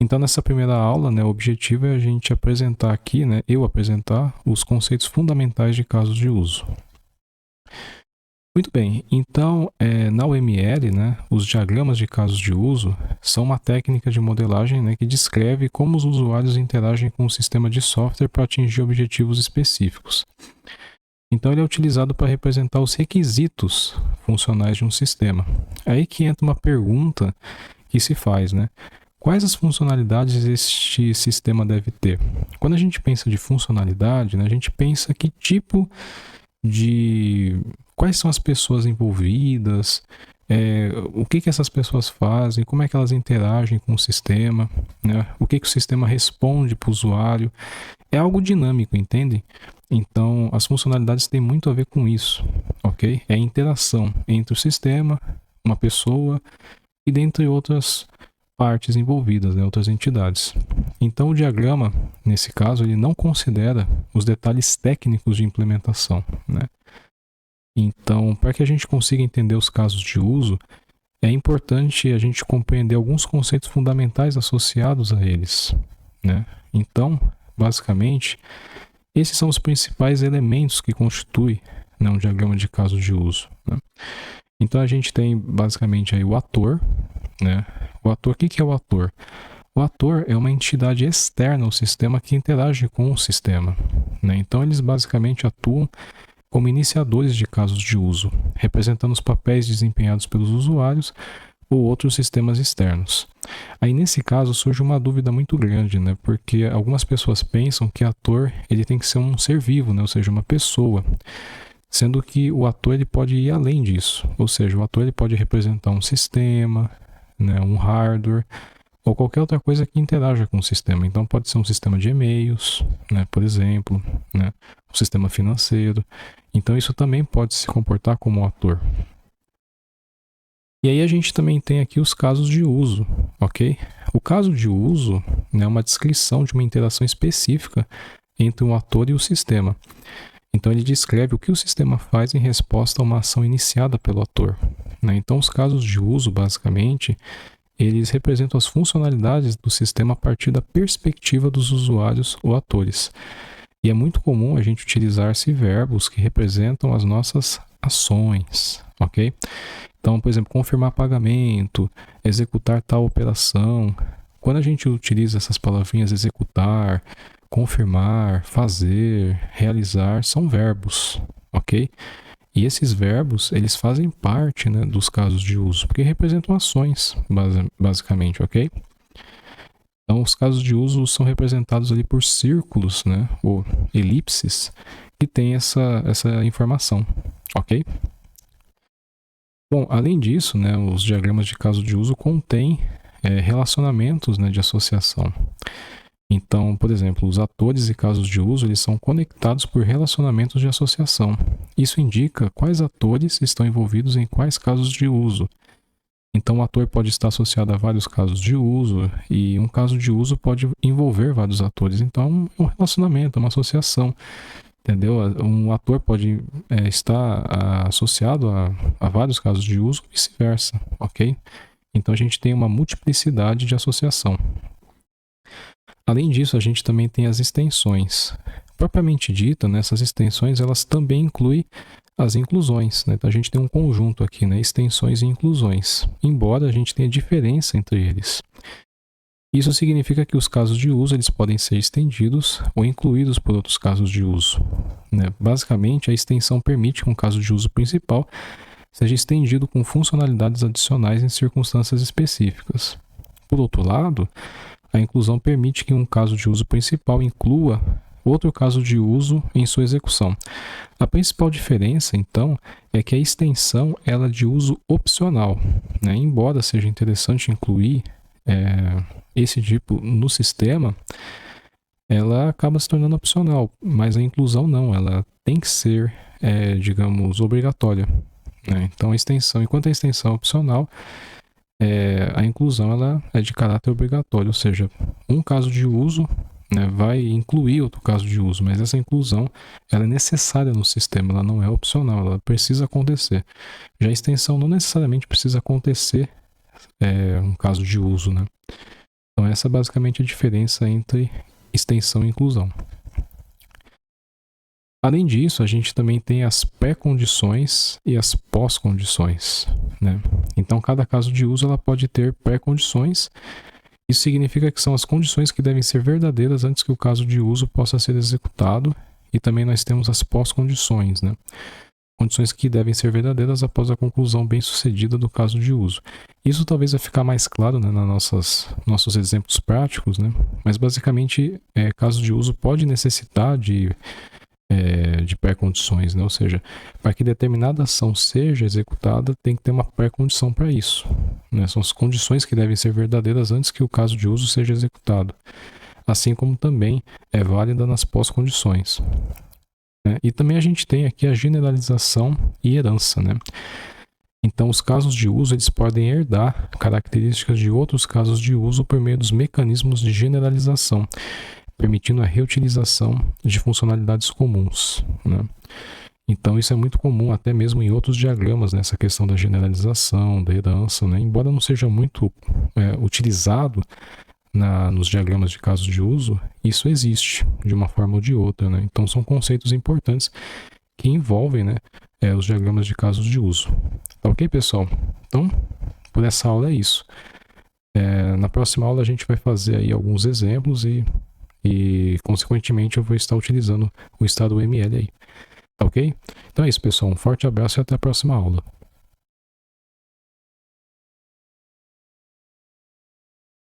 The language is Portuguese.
Então, nessa primeira aula, né, o objetivo é a gente apresentar aqui, né, eu apresentar os conceitos fundamentais de casos de uso. Muito bem, então na UML, né, os diagramas de casos de uso são uma técnica de modelagem, né, que descreve como os usuários interagem com o sistema de software para atingir objetivos específicos. Então ele é utilizado para representar os requisitos funcionais de um sistema. Aí que entra uma pergunta que se faz, né? Quais as funcionalidades este sistema deve ter? Quando a gente pensa de funcionalidade, né, a gente pensa que tipo de... Quais são as pessoas envolvidas, o que essas pessoas fazem, como é que elas interagem com o sistema, né? O que o sistema responde para o usuário. É algo dinâmico, entende? Então, as funcionalidades têm muito a ver com isso, ok? É a interação entre o sistema, uma pessoa e dentre outras partes envolvidas, né, outras entidades. Então, o diagrama, nesse caso, ele não considera os detalhes técnicos de implementação, né? Então, para que a gente consiga entender os casos de uso, é importante a gente compreender alguns conceitos fundamentais associados a eles, né? Então, basicamente, esses são os principais elementos que constituem, né, um diagrama de casos de uso, né? Então, a gente tem basicamente aí o ator, né? O ator, o que é o ator? O ator é uma entidade externa ao sistema que interage com o sistema, né? Então, eles basicamente atuam como iniciadores de casos de uso, representando os papéis desempenhados pelos usuários ou outros sistemas externos. Aí, nesse caso, surge uma dúvida muito grande, né? Porque algumas pessoas pensam que ator ele tem que ser um ser vivo, né? Ou seja, uma pessoa, sendo que o ator ele pode ir além disso, ou seja, o ator ele pode representar um sistema, né? Um hardware, ou qualquer outra coisa que interaja com o sistema. Então pode ser um sistema de e-mails, né, por exemplo, né, um sistema financeiro. Então isso também pode se comportar como um ator. E aí a gente também tem aqui os casos de uso, ok? O caso de uso, né, é uma descrição de uma interação específica entre um ator e o sistema. Então ele descreve o que o sistema faz em resposta a uma ação iniciada pelo ator, né? Então os casos de uso, basicamente, eles representam as funcionalidades do sistema a partir da perspectiva dos usuários ou atores. E é muito comum a gente utilizar-se verbos que representam as nossas ações, ok? Então, por exemplo, confirmar pagamento, executar tal operação. Quando a gente utiliza essas palavrinhas executar, confirmar, fazer, realizar, são verbos, ok? E esses verbos, eles fazem parte, né, dos casos de uso, porque representam ações, basicamente, ok? Então, os casos de uso são representados ali por círculos, né, ou elipses, que tem essa informação, ok? Bom, além disso, né, os diagramas de caso de uso contêm relacionamentos, né, de associação. Então, por exemplo, os atores e casos de uso eles são conectados por relacionamentos de associação. Isso indica quais atores estão envolvidos em quais casos de uso. Então, o ator pode estar associado a vários casos de uso e um caso de uso pode envolver vários atores. Então, é um relacionamento, é uma associação, entendeu? Um ator pode estar associado a vários casos de uso e vice-versa, ok? Então, a gente tem uma multiplicidade de associação. Além disso, a gente também tem as extensões. Propriamente dita, né, essas extensões elas também incluem as inclusões, né? Então a gente tem um conjunto aqui, né, extensões e inclusões, embora a gente tenha diferença entre eles. Isso significa que os casos de uso eles podem ser estendidos ou incluídos por outros casos de uso, né? Basicamente, a extensão permite que um caso de uso principal seja estendido com funcionalidades adicionais em circunstâncias específicas. Por outro lado, a inclusão permite que um caso de uso principal inclua outro caso de uso em sua execução. A principal diferença, então, é que a extensão ela é de uso opcional, né? Embora seja interessante incluir esse tipo no sistema, ela acaba se tornando opcional, mas a inclusão não, ela tem que ser, digamos, obrigatória, né? Então, a extensão, enquanto a extensão é opcional, a inclusão ela é de caráter obrigatório, ou seja, um caso de uso, né, vai incluir outro caso de uso, mas essa inclusão ela é necessária no sistema, ela não é opcional, ela precisa acontecer. Já a extensão não necessariamente precisa acontecer um caso de uso, né? Então essa é basicamente a diferença entre extensão e inclusão. Além disso, a gente também tem as pré-condições e as pós-condições, né? Então, cada caso de uso ela pode ter pré-condições. Isso significa que são as condições que devem ser verdadeiras antes que o caso de uso possa ser executado. E também nós temos as pós-condições, né? Condições que devem ser verdadeiras após a conclusão bem-sucedida do caso de uso. Isso talvez vai ficar mais claro, né, nos nossos exemplos práticos, né? Mas basicamente, caso de uso pode necessitar de pré-condições, né? Ou seja, para que determinada ação seja executada, tem que ter uma pré-condição para isso, né? São as condições que devem ser verdadeiras antes que o caso de uso seja executado, assim como também é válida nas pós-condições, né? E também a gente tem aqui a generalização e herança, né? Então, os casos de uso eles podem herdar características de outros casos de uso por meio dos mecanismos de generalização, permitindo a reutilização de funcionalidades comuns, né? Então isso é muito comum até mesmo em outros diagramas, nessa, né? Questão da generalização, da herança, né? Embora não seja muito utilizado nos diagramas de casos de uso, isso existe de uma forma ou de outra, né? Então são conceitos importantes que envolvem, né, os diagramas de casos de uso. Tá ok, pessoal? Então, por essa aula é isso. Na próxima aula a gente vai fazer aí alguns exemplos e consequentemente eu vou estar utilizando o estado UML aí. Tá ok? Então é isso, pessoal. Um forte abraço e até a próxima aula.